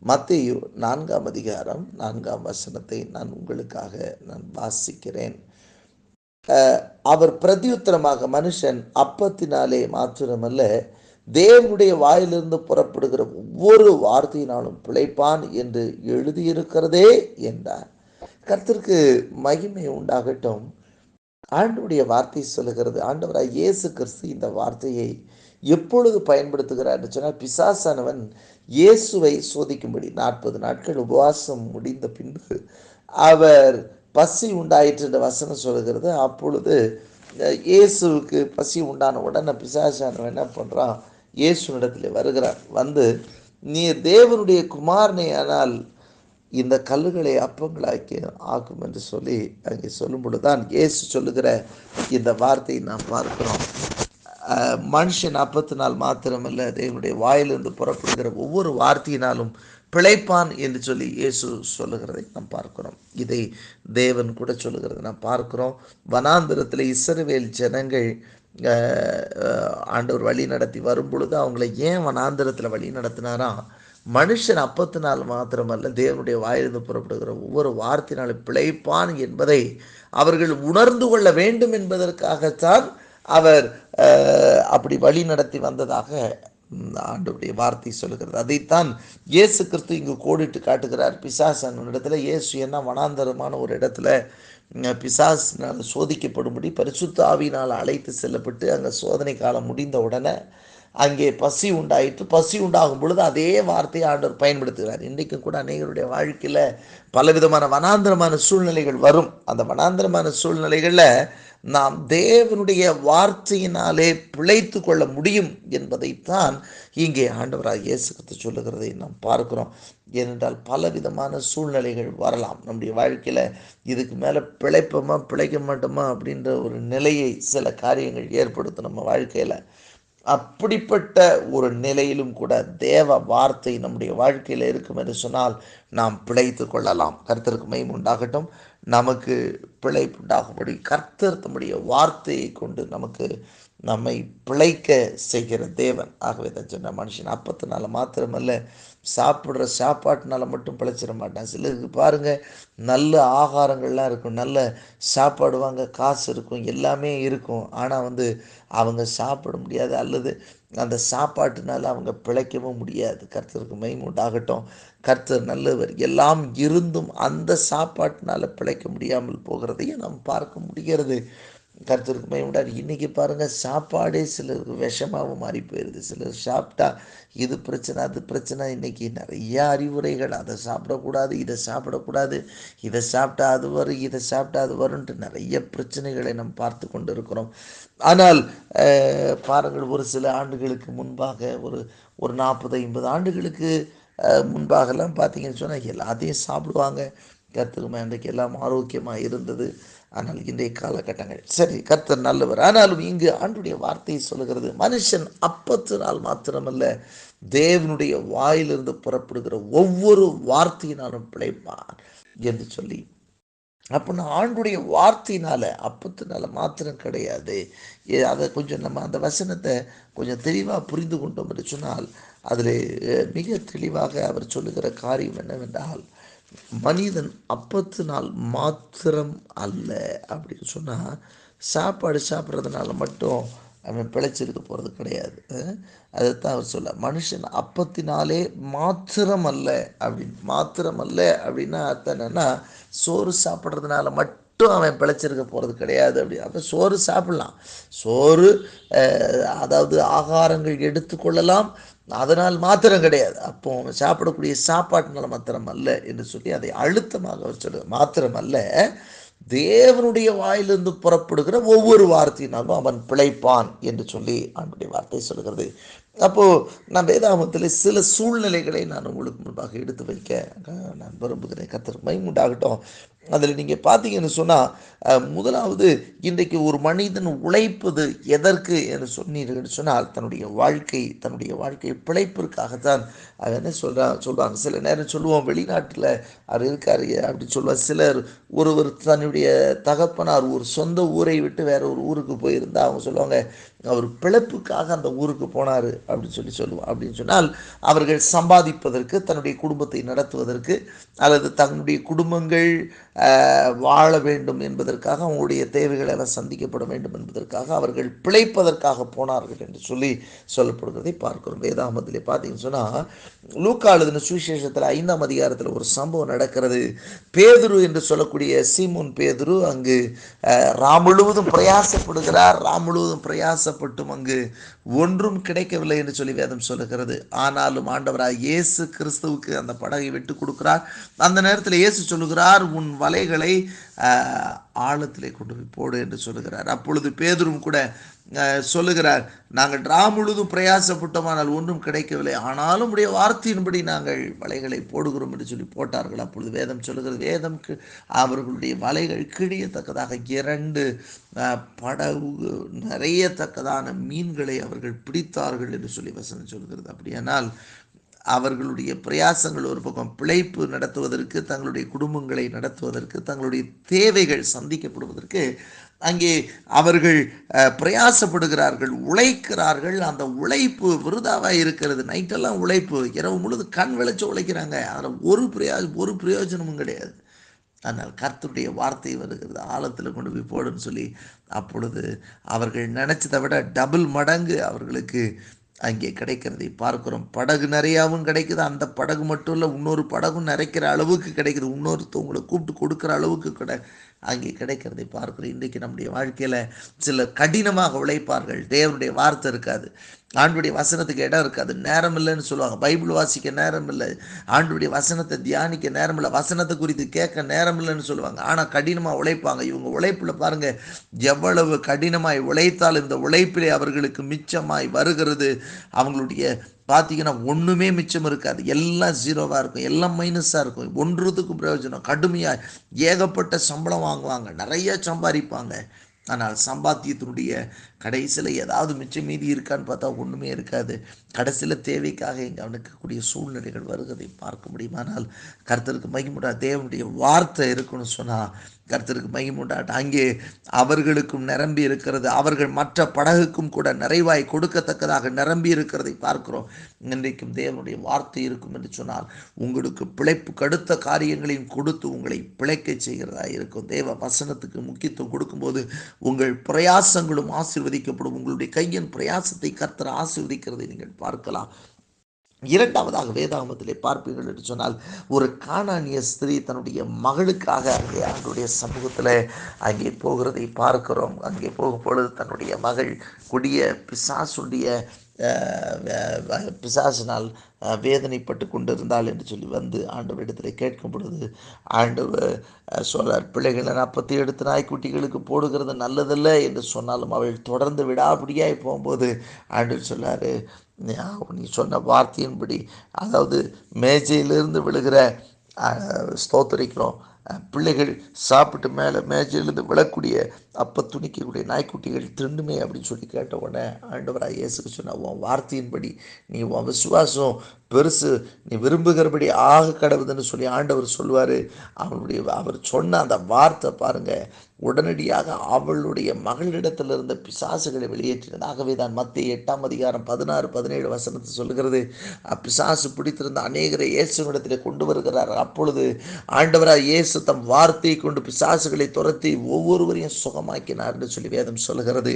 மத்தேயு 4ஆம் அதிகாரம் 4ஆம் வசனத்தை நான் உங்களுக்காக வாசிக்கிறேன். அவர் பிரதியுத்தரமாக, மனுஷன் அப்பத்தினாலே மாத்திரமல்ல, தேவனுடைய வாயிலிருந்து புறப்படுகிற ஒவ்வொரு வார்த்தையினாலும் பிழைப்பான் என்று எழுதியிருக்கிறதே என்றார். கர்த்தருக்கு மகிமை உண்டாகட்டும். ஆண்டவருடைய வார்த்தை சொல்லுகிறது, ஆண்டவராய் இயேசு கிறிஸ்து இந்த வார்த்தையை எப்பொழுது பயன்படுத்துகிறார் என்று சொன்னால், பிசாசானவன் இயேசுவை சோதிக்கும்படி 40 நாட்கள் உபவாசம் முடிந்த பின்பு அவர் பசி உண்டாயிற்று என்ற வசனம் சொல்லுகிறது. அப்பொழுது இயேசுவுக்கு பசி உண்டான உடனே பிசாசானவன் என்ன பண்ணுறான், இயேசுனிடத்தில் வருகிறான். வந்து, நீர் தேவனுடைய குமாரனே ஆனால் இந்த கல்லுகளை அப்பங்களாக்கி ஆக்கும் என்று சொல்லி அங்கே சொல்லும் பொழுதுதான் இயேசு சொல்லுகிற இந்த வார்த்தையை நாம் பார்க்கிறோம். மனுஷன் அப்பத்தினால் மாத்திரமல்ல, தேவனுடைய வாயிலிருந்து புறப்படுகிற ஒவ்வொரு வார்த்தையினாலும் பிழைப்பான் என்று சொல்லி இயேசு சொல்லுகிறதை நாம் பார்க்கிறோம். இதை தேவன் கூட சொல்லுகிறதை நாம் பார்க்கிறோம். வனாந்திரத்தில் இஸ்ரவேல் ஜனங்கள் ஆண்டவர் வழி நடத்தி வரும் பொழுது அவங்களை ஏன் வனாந்திரத்தில் வழி நடத்தினாராம்? மனுஷன் அப்பத்தினால் மாத்திரமல்ல, தேவனுடைய வாயிலிருந்து புறப்படுகிற ஒவ்வொரு வார்த்தையினாலும் பிழைப்பான் என்பதை அவர்கள் உணர்ந்து கொள்ள வேண்டும் என்பதற்காகத்தான் அவர் அப்படி வழி நடத்தி வந்ததாக ஆண்டவருடைய வார்த்தை சொல்லுகிறது. அதைத்தான் இயேசு கிறிஸ்து இங்கு கோடிட்டு காட்டுகிறார். பிசாசான இடத்துல இயேசு என்ன வனாந்தரமான ஒரு இடத்துல பிசாசினால் சோதிக்கப்படும்படி பரிசுத்த ஆவியினால் அழைத்து செல்லப்பட்டு அங்கே சோதனை காலம் முடிந்த உடனே அங்கே பசி உண்டாயிற்று. பசி உண்டாகும் பொழுது அதே வார்த்தையை ஆண்டவர் பயன்படுத்துகிறார். இன்றைக்கும் கூட அநேகருடைய வாழ்க்கையில் பலவிதமான வனாந்திரமான சூழ்நிலைகள் வரும். அந்த வனாந்திரமான சூழ்நிலைகளில் நாம் தேவனுடைய வார்த்தையினாலே பிழைத்து கொள்ள முடியும் என்பதைத்தான் இங்கே ஆண்டவராக இயேசு கிறிஸ்து சொல்லுகிறதை நாம் பார்க்கிறோம். ஏனென்றால் பலவிதமான சூழ்நிலைகள் வரலாம் நம்முடைய வாழ்க்கையில். இதுக்கு மேலே பிழைப்போமா பிழைக்க மாட்டோமா அப்படின்ற ஒரு நிலையை சில காரியங்கள் ஏற்படுத்தும் நம்ம வாழ்க்கையில். அப்படிப்பட்ட ஒரு நிலையிலும் கூட தேவ வார்த்தை நம்முடைய வாழ்க்கையில் இருக்கும் என்று சொன்னால் நாம் பிழைத்து கொள்ளலாம். கர்த்தருக்கு மகிமை உண்டாகட்டும். நமக்கு பிழைப்பு உண்டாகும்படி கர்த்தர் தம்முடைய வார்த்தையை கொண்டு நம்மை பிழைக்க செய்கிற தேவன். ஆகவே தான் சொன்ன, மனுஷன் அப்பத்தினால மாத்திரமல்ல, சாப்பிட்ற சாப்பாட்டினால மட்டும் பிழைச்சிட மாட்டான். சிலருக்கு பாருங்கள், நல்ல ஆகாரங்கள்லாம் இருக்கும், நல்ல சாப்பாடுவாங்க, காசு இருக்கும், எல்லாமே இருக்கும். ஆனால் அவங்க சாப்பிட முடியாது, அல்லது அந்த சாப்பாட்டினால அவங்க பிழைக்கவும் முடியாது. கர்த்தருக்கு மகிமை உண்டாகட்டும். கர்த்தர் நல்லவர். எல்லாம் இருந்தும் அந்த சாப்பாட்டினால பிழைக்க முடியாமல் போகிறதையும் நாம் பார்க்க முடிகிறது. கர்த்தருக்கு மகிமை உண்டாது. இன்றைக்கி பாருங்கள், சாப்பாடே சிலருக்கு விஷமாகவும் மாறி போயிடுது. சிலர் சாப்பிட்டா இது பிரச்சனை அது பிரச்சனை. இன்றைக்கி நிறைய அறிவுரைகள், அதை சாப்பிடக்கூடாது, இதை சாப்பிடக்கூடாது, இதை சாப்பிட்டா அது வரும், இதை சாப்பிட்டா அது வரும்ன்ட்டு நிறைய பிரச்சனைகளை நாம் பார்த்து கொண்டு இருக்கிறோம். ஆனால் பாருங்கள், ஒரு சில ஆண்டுகளுக்கு முன்பாக, ஒரு 40-50 ஆண்டுகளுக்கு முன்பாகலாம் பார்த்தீங்கன்னு சொன்னால் எல்லாத்தையும் சாப்பிடுவாங்க. கர்த்தருக்கு இன்றைக்கு எல்லாம் ஆரோக்கியமாக இருந்தது. ஆனால் இன்றைய காலகட்டங்கள் சரி, கர்த்தர் நல்லவர். ஆனாலும் இங்கு ஆண்டுடைய வார்த்தையை சொல்லுகிறது, மனுஷன் அப்பத்தினால் மாத்திரமல்ல, தேவனுடைய வாயிலிருந்து புறப்படுகிற ஒவ்வொரு வார்த்தையினாலும் பிழைப்பான் என்று சொல்லி. அப்படின்னா ஆண்டுடைய வார்த்தையினால, அப்பத்தினால மாத்திரம் கிடையாது. அதை கொஞ்சம் நம்ம அந்த வசனத்தை கொஞ்சம் தெளிவாக புரிந்து கொண்டோம் என்று சொன்னால் அதில் மிக தெளிவாக அவர் சொல்லுகிற காரியம் என்னவென்றால், மனிதன் அப்பத்தினால் மாத்திரம் அல்ல அப்படின்னு சொன்னால், சாப்பாடு சாப்பிட்றதுனால மட்டும் அவன் பிழைச்சிருக்க போகிறது கிடையாது. அதைத்தான் அவர் சொல்ல, மனுஷன் அப்பத்தினாலே மாத்திரம் அல்ல அப்படின்னா அர்த்தம் என்னன்னா, சோறு சாப்பிட்றதுனால மட்டும் அவன் பிழைச்சிருக்க போகிறது கிடையாது. அப்படி அப்போ சோறு சாப்பிடலாம், சோறு அதாவது ஆகாரங்கள் எடுத்துக்கொள்ளலாம், அதனால் மாத்திரம் கிடையாது. அப்போ சாப்பிடக்கூடிய சாப்பாட்டினால மாத்திரம் அல்ல என்று சொல்லி அதை அழுத்தமாக அவர் சொல்லுவார். மாத்திரம் அல்ல, தேவனுடைய வாயிலிருந்து புறப்படுகிற ஒவ்வொரு வார்த்தையினாலும் அவன் பிழைப்பான் என்று சொல்லி ஆண்டுடைய வார்த்தை சொல்கிறது. அப்போது நான் வேதாகமத்தில் சில சூழ்நிலைகளை நான் உங்களுக்கு முன்பாக எடுத்து வைக்க நான் விரும்புகிறேன். கர்த்தருக்கு மகிமை உண்டாகட்டும். அதில் நீங்கள் பார்த்தீங்கன்னு சொன்னால், முதலாவது, இன்றைக்கு ஒரு மனிதன் உழைப்பது எதற்கு என்று சொன்னீர்கள் சொன்னால், தன்னுடைய வாழ்க்கை பிழைப்பிற்காகத்தான். அது என்ன சொல்கிறாங்க, சில நேரம் சொல்லுவோம், வெளிநாட்டில் அவர் இருக்கார் அப்படி சொல்லுவார். சிலர் ஒருவர் தன்னுடைய தகப்பனார் ஒரு சொந்த ஊரை விட்டு வேற ஒரு ஊருக்கு போயிருந்தால் அவங்க சொல்லுவாங்க, அவர் பிழைப்புக்காக அந்த ஊருக்கு போனார் அப்படின்னு சொல்லுவோம். அப்படின்னு சொன்னால் அவர்கள் சம்பாதிப்பதற்கு, தன்னுடைய குடும்பத்தை நடத்துவதற்கு, அல்லது தன்னுடைய குடும்பங்கள் வாழ வேண்டும் என்பதற்காக, அவங்களுடைய தேவைகள் எல்லாம் சந்திக்கப்பட வேண்டும் என்பதற்காக அவர்கள் பிழைப்பதற்காக போனார்கள் என்று சொல்லப்படுகிறதை பார்க்கிறோம். வேதாகமத்திலே பார்த்தீங்கன்னு சொன்னால், லூக்கா எழுதின சுவிசேஷத்தில் 5ஆம் அதிகாரத்தில் ஒரு சம்பவம் நடக்கிறது. பேதுரு என்று சொல்லக்கூடிய சீமோன் பேதுரு அங்கு முழுவதும் பிரயாசப்படுகிறார். முழுவதும் பிரயாசப்பட்டும் அங்கு ஒன்றும் கிடைக்கவில்லை என்று சொல்லி வேதம் சொல்லுகிறது. ஆனாலும் ஆண்டவராய் இயேசு கிறிஸ்துவுக்கு அந்த படகை விட்டு கொடுக்கிறார். அந்த நேரத்தில் இயேசு சொல்லுகிறார், உன் வலைகளை ஆழத்திலே கொண்டு போய் போடு என்று சொல்லுகிறார். அப்பொழுது பேதுரும் கூட சொல்லுகிறார், நாங்கள் முழுதும் பிரயாசப்பட்டோமானால் ஒன்றும் கிடைக்கவில்லை, ஆனாலும் உடைய வார்த்தையின்படி நாங்கள் வலைகளை போடுகிறோம் என்று சொல்லி போட்டார்கள். அப்பொழுது வேதம் சொல்லுகிறது, வேதம்க்கு அவர்களுடைய வலைகள் கிழியத்தக்கதாக 2 படகு நிறையத்தக்கதான மீன்களை அவர்கள் பிடித்தார்கள் என்று சொல்லி வசனம் சொல்கிறது. அப்படியானால் அவர்களுடைய பிரயாசங்கள் ஒரு பக்கம், பிழைப்பு நடத்துவதற்கு, தங்களுடைய குடும்பங்களை நடத்துவதற்கு, தங்களுடைய தேவைகள் சந்திக்கப்படுவதற்கு அங்கே அவர்கள் பிரயாசப்படுகிறார்கள், உழைக்கிறார்கள். அந்த உழைப்பு விருதாவாக இருக்கிறது. நைட்டெல்லாம் உழைப்பு, இரவு முழுது கண் விளைச்சு உழைக்கிறாங்க. அதில் ஒரு பிரயோஜனமும் கிடையாது. ஆனால் கர்த்தருடைய வார்த்தை வருகிறது, ஆழத்தில் கொண்டு போய் போடுன்னு சொல்லி. அப்பொழுது அவர்கள் நினைச்சதை விட டபுள் மடங்கு அவர்களுக்கு அங்கே கிடைக்கிறதை பார்க்கிறோம். படகு நிறையாவும் கிடைக்குது. அந்த படகு மட்டும் இல்லை, இன்னொரு படகும் நிறைக்கிற அளவுக்கு கிடைக்குது. இன்னொருத்தவங்களை கூப்பிட்டு கொடுக்குற அளவுக்கு அங்கே கிடைக்கிறதை பார்க்கிறோம். இன்றைக்கு நம்முடைய வாழ்க்கையில் சிலர் கடினமாக உழைப்பார்கள். தேவனுடைய வார்த்தை இருக்காது, ஆண்டுடைய வசனத்துக்கு இடம் இருக்காது, நேரம் இல்லைன்னு சொல்லுவாங்க. பைபிள் வாசிக்க நேரம் இல்லை, ஆண்டுடைய வசனத்தை தியானிக்க நேரம் இல்லை, வசனத்தை குறித்து கேட்க நேரம் இல்லைன்னு சொல்லுவாங்க. ஆனால் கடினமாக உழைப்பாங்க. இவங்க உழைப்பில் பாருங்க, எவ்வளவு கடினமாய் உழைத்தால் இந்த உழைப்பிலே அவர்களுக்கு மிச்சமாய் வருகிறது. அவங்களுடைய பார்த்தீங்கன்னா ஒன்றுமே மிச்சம் இருக்காது, எல்லாம் ஜீரோவாக இருக்கும், எல்லாம் மைனஸாக இருக்கும், ஒன்றுத்துக்கும் பிரயோஜனம். கடுமையாக ஏகப்பட்ட சம்பளம் வாங்குவாங்க, நிறைய சம்பாதிப்பாங்க. ஆனால் சம்பாத்தியத்தினுடைய கடைசியில் ஏதாவது மிச்சம் மீதி இருக்கான்னு பார்த்தா ஒன்றுமே இருக்காது. கடைசியில் தேவைக்காக இங்கே அவனுக்கக்கூடிய சூழ்நிலைகள் வருவதை பார்க்க முடியுமானால் கர்த்தருக்கு மகிமுண்டா. தேவனுடைய வார்த்தை இருக்குன்னு சொன்னால் கர்த்தருக்கு மகிமுண்டாட்டு. அங்கே அவர்களுக்கும் நிரம்பி இருக்கிறது, அவர்கள் மற்ற படகுக்கும் கூட நிறைவாய் கொடுக்கத்தக்கதாக நிரம்பி இருக்கிறதை பார்க்கிறோம். இன்றைக்கும் தேவனுடைய வார்த்தை இருக்கும் என்று சொன்னால் உங்களுக்கு பிழைப்பு கடுத்த காரியங்களையும் கொடுத்து உங்களை பிழைக்க செய்கிறதா இருக்கும். தேவ வசனத்துக்கு முக்கியத்துவம் கொடுக்கும்போது உங்கள் பிரயாசங்களும் ஆசீர்வதிக்கப்படும். உங்களுடைய கையின் பிரயாசத்தை கர்த்தர் ஆசீர்வதிக்கிறதை நீங்கள் பார்க்கலாம். இரண்டாவதாக வேதாகமத்திலே பார்ப்பீர்கள் என்று சொன்னால், ஒரு கானானிய ஸ்திரீ தன்னுடைய மகளுக்காக அங்கே ஆண்டுடைய சமூகத்தில் அங்கே போகிறதை பார்க்கிறோம். அங்கே போகும் பொழுது தன்னுடைய மகள் கொடிய பிசாசினால் வேதனைப்பட்டு கொண்டிருந்தாள் என்று சொல்லி வந்து ஆண்டவரிடத்தில் கேட்கும் பொழுது ஆண்டவர் சொல்றார், பிள்ளைகளை அப்பத்தி எடுத்து நாய்க்குட்டிகளுக்கு போடுகிறது நல்லதில்லை என்று சொன்னாலும் அவள் தொடர்ந்து விடாபடியாய் போகும்போது ஆண்டவர் சொல்லார், நீ சொன்ன வார்த்தையின்படி, அதாவது மேஜையிலிருந்து விழுகிற ஸ்தோத்தரிக்கிறோம், பிள்ளைகள் சாப்பிட்டு மேலே மேஜையிலிருந்து விழக்கூடிய அப்போ துணிக்கக்கூடிய நாய்க்குட்டிகள் திருண்டுமே அப்படின்னு சொல்லி கேட்ட உடனே ஆண்டவராக இயேசுக்கு சொன்ன, உன் வார்த்தையின்படி நீ உன் விசுவாசம் பெருசு, நீ விரும்புகிறபடி ஆக கடவுதுன்னு சொல்லி ஆண்டவர் சொல்லுவார். அவர் சொன்ன அந்த வார்த்தை பாருங்க, உடனடியாக அவளுடைய மகளிடத்தில் இருந்த பிசாசுகளை வெளியேற்றினது. ஆகவே தான் மத்திய 8ஆம் அதிகாரம் 16-17 வசனத்தை சொல்லுகிறது, பிசாசு பிடித்திருந்த அநேகரை இயேசுவிடத்தில் கொண்டு வருகிறார். அப்பொழுது ஆண்டவராக இயேசு தம் வார்த்தையை கொண்டு பிசாசுகளை துரத்தி ஒவ்வொருவரையும் சுகமாக்கினார் என்று சொல்லி வேதம் சொல்லுகிறது.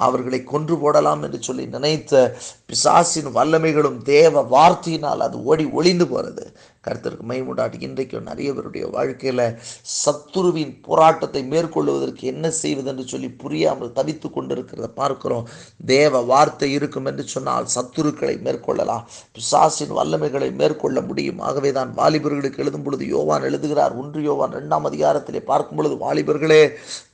அவர்களை கொன்று போடலாம் என்று சொல்லி நினைத்த பிசாசின் வல்லமைகளும் தேவ வார்த்தையினால் அது ஒளிந்து போகிறது. கர்த்தருக்கு மகிமுண்டாட்டி. இன்றைக்கும் நிறைய பேருடைய வாழ்க்கையில் சத்துருவின் போராட்டத்தை மேற்கொள்வதற்கு என்ன செய்வது என்று சொல்லி புரியாமல் தவித்து கொண்டிருக்கிறத பார்க்கிறோம். தேவ வார்த்தை இருக்கும் என்று சொன்னால் சத்துருக்களை மேற்கொள்ளலாம், பிசாசின் வல்லமைகளை மேற்கொள்ள முடியும். ஆகவே தான் வாலிபர்களுக்கு எழுதும் பொழுது யோவான் எழுதுகிறார், 1 யோவான் 2ஆம் அதிகாரத்திலே பார்க்கும் பொழுது, வாலிபர்களே,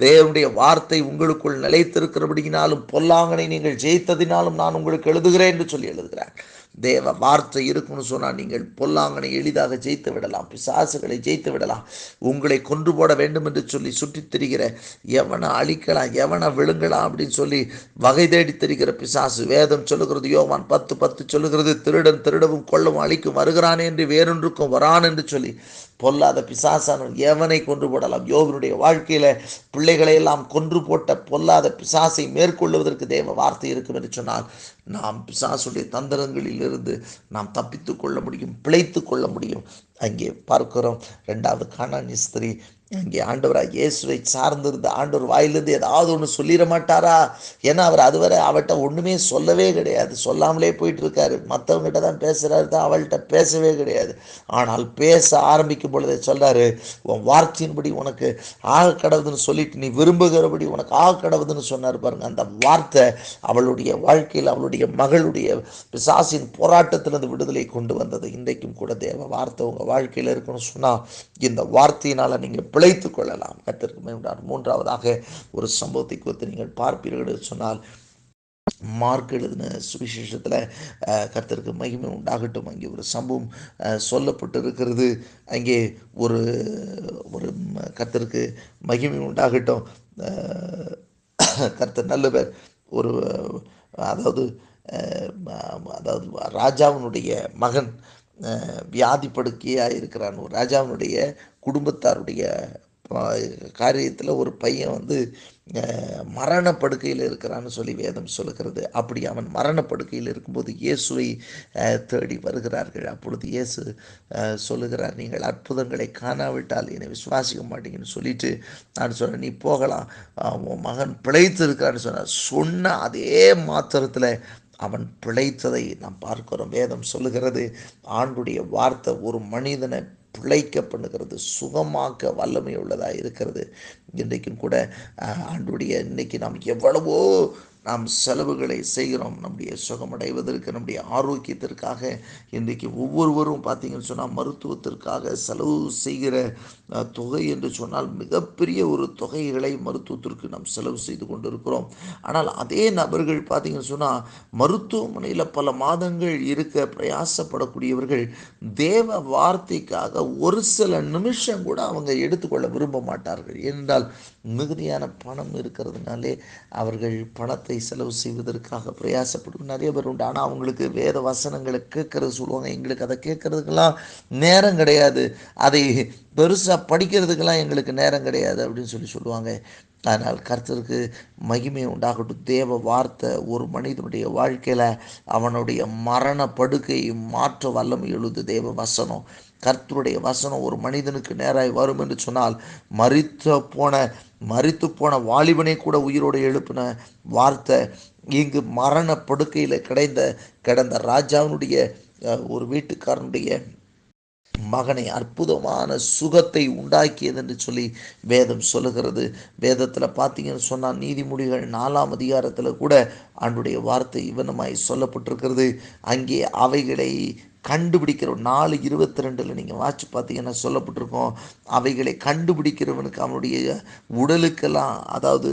தேவனுடைய வார்த்தை உங்களுக்குள் நிலைத்திருக்கிறபடியினாலும் பொல்லாங்கனை நீங்கள் ஜெயித்ததினாலும் நான் உங்களுக்கு எழுதுகிறேன் என்று சொல்லி எழுதுகிறார். தேவ வார்த்தை இருக்குன்னு சொன்னால் நீங்கள் பொல்லாங்கனை எளிதாக ஜெயித்து விடலாம், பிசாசுகளை ஜெயித்து விடலாம். உங்களை கொன்று போட வேண்டும் என்று சொல்லி சுற்றித் திரிகிற, எவனை அழிக்கலாம், எவனை விழுங்கலாம் அப்படின்னு சொல்லி வகை தேடி திரிகிற பிசாசு, வேதம் சொல்லுகிறது, யோவான் 10:10 சொல்லுகிறது, திருடன் திருடவும் கொல்லவும் அழிக்கும் வருகிறானே என்று வேறொன்றுக்கும் வரான் என்று சொல்லி பொல்லாத பிசாசானவன் எவனை கொன்று போடலாம். யோபனுடைய வாழ்க்கையில பிள்ளைகளை எல்லாம் கொன்று போட்ட பொல்லாத பிசாசை மேற்கொள்வதற்கு தேவ வார்த்தை இருக்கும் என்று சொன்னால் நாம் பிசாசுடைய தந்திரங்களிலிருந்து நாம் தப்பித்து கொள்ள முடியும், பிழைத்து கொள்ள முடியும். அங்கே பார்க்கிறோம் 2வது கானானிய ஸ்திரீ அங்கே ஆண்டவராக இயேசுவை சார்ந்திருந்த ஆண்டவர் வாயிலிருந்து ஏதாவது ஒன்று சொல்லிட மாட்டாரா? ஏன்னா அவர் அதுவரை அவள்கிட்ட ஒன்றுமே சொல்லவே கிடையாது, சொல்லாமலே போயிட்டு இருக்காரு. மற்றவங்ககிட்ட தான் பேசுகிறாரு, தான் அவள்கிட்ட பேசவே கிடையாது. ஆனால் பேச ஆரம்பிக்கும் பொழுதே சொல்றாரு, உன் வார்த்தையின்படி உனக்கு ஆக கடவுதுன்னு சொல்லிட்டு நீ விரும்புகிறபடி உனக்கு ஆக கடவுதுன்னு சொன்னார் பாருங்க. அந்த வார்த்தை அவளுடைய வாழ்க்கையில் அவளுடைய மகளுடைய பிசாசின் போராட்டத்திலிருந்து விடுதலை கொண்டு வந்தது. இன்றைக்கும் கூட தேவ வார்த்தை உங்கள் வாழ்க்கையில் இருக்கணும்னு சொன்னால் இந்த வார்த்தையினால் நீங்கள் பிழைத்துக் கொள்ளலாம். கர்த்தருக்கு மகிமை. 3வதாக ஒரு சம்பவத்தை குறித்து நீங்கள் பார்ப்பீர்கள் சொன்னால், மார்க் எழுதின சுவிசேஷத்தில் கர்த்தருக்கு மகிமை உண்டாகட்டும், அங்கே ஒரு சம்பவம் சொல்லப்பட்டு இருக்கிறது. அங்கே ஒரு ஒரு கர்த்தருக்கு மகிமை உண்டாகட்டும், கர்த்தர் நல்லவர். ஒரு அதாவது அதாவது ராஜாவினுடைய மகன் வியாதி படுக்கையாக இருக்கிறான். ஒரு ராஜாவினுடைய குடும்பத்தாருடைய காரியத்தில் ஒரு பையன் மரணப்படுக்கையில் இருக்கிறான்னு சொல்லி வேதம் சொல்லுகிறது. அப்படி அவன் மரணப்படுக்கையில் இருக்கும்போது இயேசுவை தேடி வருகிறார்கள். அப்பொழுது இயேசு சொல்லுகிறார், நீங்கள் அற்புதங்களை காணாவிட்டால் என்னை விசுவாசிக்க மாட்டீங்கன்னு சொல்லிட்டு நான் சொன்னேன், நீ போகலாம், உன் மகன் பிழைத்து இருக்கான்னு சொன்ன அதே மாத்திரத்தில் அவன் பிழைத்ததை நாம் பார்க்கிறோம். வேதம் சொல்லுகிறது, ஆண்டுடைய வார்த்தை ஒரு மனிதனை பிழைக்க பண்ணுகிறது, சுகமாக்க வல்லமை உள்ளதாக இருக்கிறது. இன்றைக்கும் கூட ஆண்டுடைய இன்னைக்கு நாம் எவ்வளவோ நாம் செலவுகளை செய்கிறோம் நம்முடைய சுகமடைவதற்கு, நம்முடைய ஆரோக்கியத்திற்காக. இன்றைக்கு ஒவ்வொருவரும் பார்த்தீங்கன்னு சொன்னால் மருத்துவத்திற்காக செலவு செய்கிற தொகை என்று சொன்னால் மிகப்பெரிய ஒரு தொகைகளை மருத்துவத்திற்கு நாம் செலவு செய்து கொண்டு இருக்கிறோம். ஆனால் அதே நபர்கள் பார்த்தீங்கன்னு சொன்னால் மருத்துவமனையில் பல மாதங்கள் இருக்க பிரயாசப்படக்கூடியவர்கள் தேவ வார்த்தைக்காக ஒரு சில நிமிஷம் கூட அவங்க எடுத்துக்கொள்ள விரும்ப மாட்டார்கள். ஏனென்றால் மிகுதியான பணம் இருக்கிறதுனாலே அவர்கள் பணத்தை செலவு செய்வதற்காக பிரயாசப்படும் நிறைய பேர் உண்டு. ஆனால் அவங்களுக்கு வேத வசனங்களை கேட்கறது சொல்லுவாங்க, எங்களுக்கு அதை கேட்கறதுக்கெல்லாம் நேரம் கிடையாது, அதை பெருசாக படிக்கிறதுக்கெல்லாம் எங்களுக்கு நேரம் கிடையாது அப்படின்னு சொல்லுவாங்க. அதனால் கர்த்தருக்கு மகிமை உண்டாகட்டும். தேவ வார்த்தை ஒரு மனிதனுடைய வாழ்க்கையில் அவனுடைய மரண படுக்கையை மாற்ற வல்லமை எழுது தேவ வசனம். கர்த்தருடைய வசனம் ஒரு மனிதனுக்கு நேராய் வரும் என்று சொன்னால் மரித்து போன வாலிபனை கூட உயிரோடு எழுப்பின வார்த்தை இங்கு மரண படுக்கையில் கிடந்த ராஜாவினுடைய ஒரு வீட்டுக்காரனுடைய மகனை அற்புதமான சுகத்தை உண்டாக்கியது என்று சொல்லி வேதம் சொல்லுகிறது. வேதத்தில் பார்த்தீங்கன்னு சொன்னால் நீதிமொழிகள் 4ஆம் அதிகாரத்தில் கூட ஆண்டுடைய வார்த்தை இவனமாய் சொல்லப்பட்டிருக்கிறது. அங்கே அவைகளை கண்டுபிடிக்கிற 4:22 நீங்கள் வாட்சி பார்த்தீங்கன்னா சொல்லப்பட்டிருக்கோம், அவைகளை கண்டுபிடிக்கிறவனுக்கு அவனுடைய உடலுக்கெல்லாம் அதாவது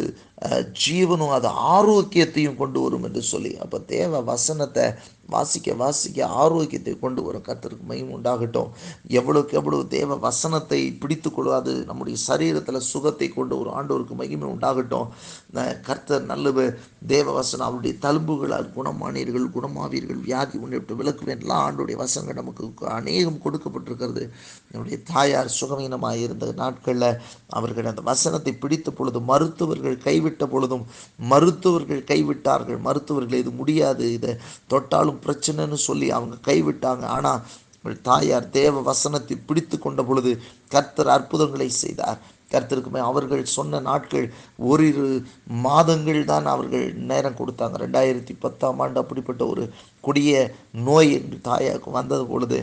ஜீவனும் அது ஆரோக்கியத்தையும் கொண்டு வரும் என்று சொல்லி. அப்போ தேவ வசனத்தை வாசிக்க ஆரோக்கியத்தை கொண்டு வரும். கர்த்தருக்கு மகிமை உண்டாகட்டும். எவ்வளவுக்கு எவ்வளவு தேவ வசனத்தை பிடித்து கொள்ளாது நம்முடைய சரீரத்தில் சுகத்தை கொண்டு வரும். ஆண்டவருக்கு மகிமை உண்டாகட்டும். கர்த்தர் நல்லவர். தேவ வசனம் அவருடைய தழும்புகளால் குணமானீர்கள், குணமாவீர்கள், வியாதி உன்னை விளக்குவேன்லாம் ஆண்டுடைய வசனங்கள் நமக்கு அநேகம் கொடுக்கப்பட்டிருக்கிறது. என்னுடைய தாயார் சுகவீனமாக இருந்த நாட்களில் அவர்கள் அந்த வசனத்தை பிடித்த பொழுது மருத்துவர்கள் கைவிட்டார்கள். மருத்துவர்கள் இது முடியாது, இதை தொட்டாலும் பிரச்சனைன்னு சொல்லி அவங்க கைவிட்டாங்க. ஆனால் தாயார் தேவ வசனத்தை பிடித்து கொண்ட பொழுது கர்த்தர் அற்புதங்களை செய்தார். கர்த்தருக்குமே அவர்கள் சொன்ன நாட்கள் ஓரிரு மாதங்கள் தான் அவர்கள் நேரம் கொடுத்தாங்க. 2010ஆம் ஆண்டு அப்படிப்பட்ட ஒரு கொடிய நோய் என்று தாயாருக்கு வந்தது பொழுது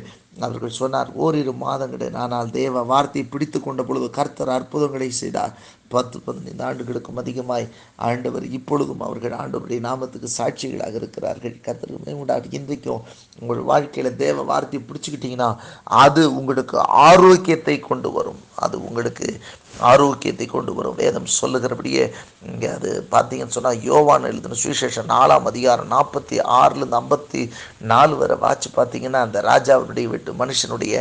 அவர்கள் சொன்னார், ஓரிரு மாதங்கள். ஆனால் தேவ வார்த்தையை பிடித்து கொண்ட பொழுது கர்த்தர் அற்புதங்களை செய்தார். 10-15 ஆண்டுகளுக்கும் அதிகமாய் ஆண்டவர் இப்பொழுதும் அவர்கள் ஆண்டவருடைய நாமத்துக்கு சாட்சிகளாக இருக்கிறார்கள். கர்த்தருமே உண்டாடி. இன்றைக்கும் உங்கள் வாழ்க்கையில் தேவ வார்த்தையை பிடிச்சிக்கிட்டிங்கன்னா அது உங்களுக்கு ஆரோக்கியத்தை கொண்டு வரும். வேதம் சொல்லுகிறபடியே இங்கே அது பார்த்தீங்கன்னு சொன்னால் யோவான் எழுதின சுவிசேஷம் 4ஆம் அதிகாரம் 46-54 வரை வாட்சி பார்த்தீங்கன்னா அந்த ராஜாவுடைய வீட்டு மனுஷனுடைய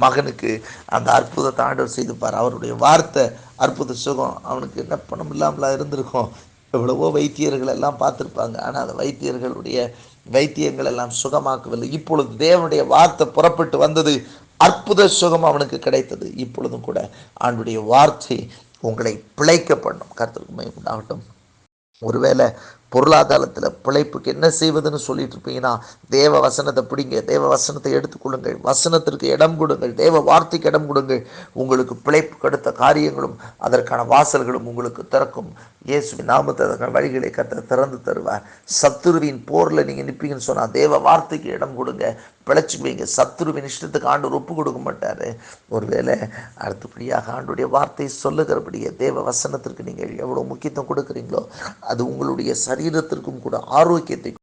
மகனுக்கு அந்த அற்புதத்தை ஆண்டவர் செய்துப்பார். அவருடைய வார்த்தை அற்புத சுகம். அவனுக்கு என்ன பணம் இல்லாமலாம் இருந்திருக்கும், எவ்வளவோ வைத்தியர்கள் எல்லாம் பார்த்துருப்பாங்க. ஆனால் அந்த வைத்தியங்கள் எல்லாம் சுகமாக்கவில்லை. இப்பொழுது தேவனுடைய வார்த்தை புறப்பட்டு வந்தது, அற்புத சுகம் அவனுக்கு கிடைத்தது. இப்பொழுதும் கூட ஆண்டுடைய வார்த்தை உங்களை பிழைக்க பண்ணும். கர்த்தருக்கு மகிமை உண்டாகட்டும். ஒருவேளை பொருளாதாரத்தில் பிழைப்புக்கு என்ன செய்வதுன்னு சொல்லிட்டு இருப்பீங்கன்னா, தேவ வசனத்தை பிடிங்க, தேவ வசனத்தை எடுத்துக்கொள்ளுங்கள், வசனத்திற்கு இடம் கொடுங்கள், தேவ வார்த்தைக்கு இடம் கொடுங்கள். உங்களுக்கு பிழைப்பு கெடுத்த காரியங்களும் அதற்கான வாசல்களும் உங்களுக்கு திறக்கும். இயேசுவின் நாமத்தை அதற்கான வழிகளை திறந்து தருவார். சத்துருவின் போரில் நீங்கள் நிற்பீங்கன்னு சொன்னால் தேவ வார்த்தைக்கு இடம் கொடுங்க, பிழைச்சுக்குவீங்க. சத்துருவின் இஷ்டத்துக்கு ஆண்டவர் ஒப்பு கொடுக்க மாட்டார். ஒருவேளை அடுத்தபடியாக ஆண்டுடைய வார்த்தை சொல்லுகிறபடியே தேவ வசனத்திற்கு நீங்கள் எவ்வளோ முக்கியத்துவம் கொடுக்குறீங்களோ அது உங்களுடைய சரீரத்திற்கும் கூட ஆரோக்கியத்தை